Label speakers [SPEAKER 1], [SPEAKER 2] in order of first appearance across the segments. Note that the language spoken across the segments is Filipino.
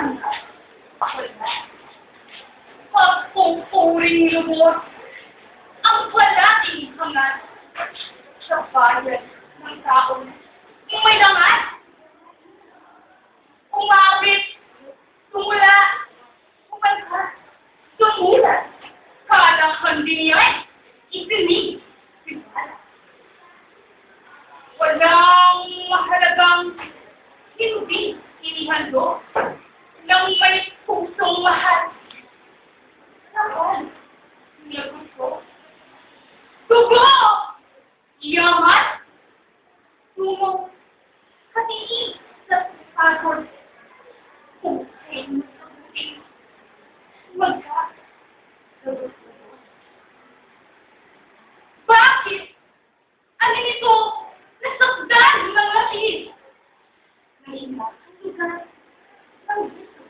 [SPEAKER 1] hanggang wala. Pagpupuring lubos ang walaing hangat sa bayan ng taong may dangat. Umabit, tumula, umalha, tumulat, kalahan din niya'y ipinig, pinala. Walang mahalagang hindi inihando ng may pusong mahal. Saan niya gusto? Tugo! Yaman! Tumo! Katiin sa pagod. Kung kayo magsabutin, magkakagusto. Bakit? Ano nito? Nasakdan ng lasin. Nahinatugan ng gusto.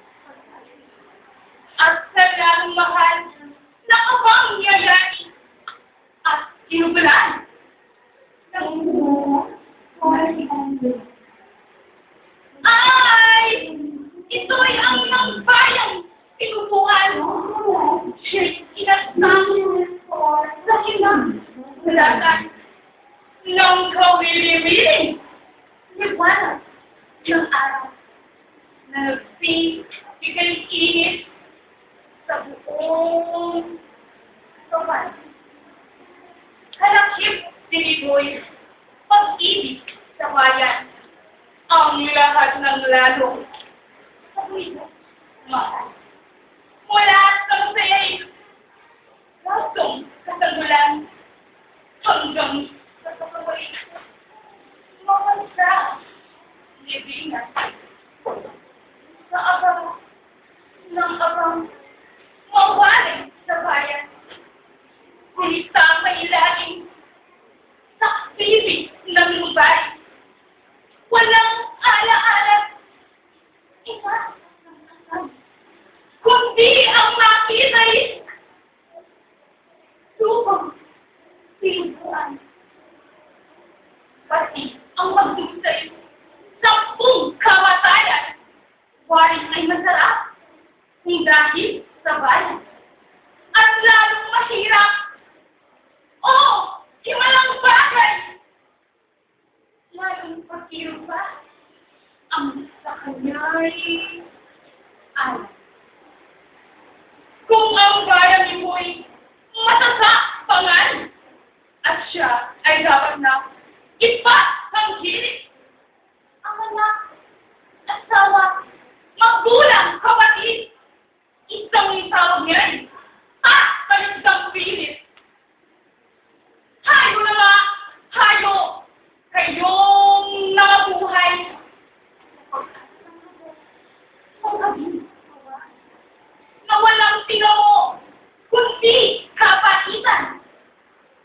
[SPEAKER 1] At sa lalong mahal, nakabang yayain at inugulan ng ay, ito'y ang nangbayang pinupuan. Siya'y inasang sa kinagulatan ng kawili-wili. Liwanag ng araw na nagpipigay-init sa buong sopan. Halakip dinigoy pag-ibig sa bayan. Ang lahat ng lalong sa buwis mahal. Mula sa sayay, lasong kasagulan, hanggang sa kakaway. Mahal sa libingan. Sa abang ng abang mawaling sa bayan. Ngunit sa mailalim sa piling ng lubay. Walang ala-ala. Iba ng asal. Kundi ang makita'y lubang pinupuan. Pati ang magdusay 10 kamatayan. Waring ay masarap. Dahil sa bayan. At lalong mahirap. Oo, iwalang bagay. Lalong pagkiro pa ang sa kanya'y alam. Kung ang bayan ni Boy matasakpangan at siya ay dapat na ipatanggilit ang anak, asawa, magulang, kapatid. Isang tawag niyan at kalisang pilit. Hayo na nga, hayo, kayong nakabuhay. Na walang tinamo, kundi kapatitan.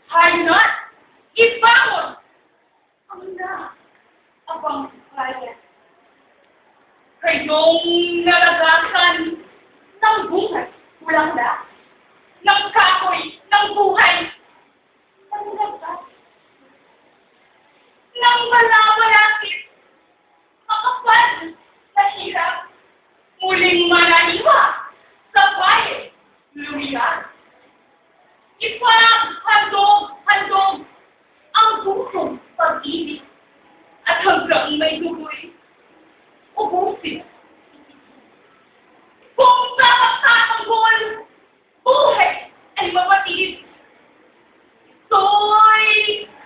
[SPEAKER 1] Hayo na, ibangon ang abang bayan. Kayong nalagasan ng buhay, kulang na, ng kahoy, ng buhay, ng malamalapit, makapal na hirap, muling mananiwa sa bayan, lumiyan. Ipaghandog ang pusong pag-ibig at hanggang may dugoy, ubusin. Kung tatanggol, buhay ay mapatid. Ito'y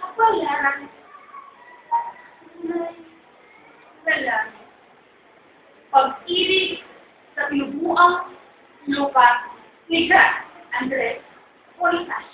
[SPEAKER 1] kapayaran. Salamat. Pag-ibig sa pinubuang lupa ni Andres Politas.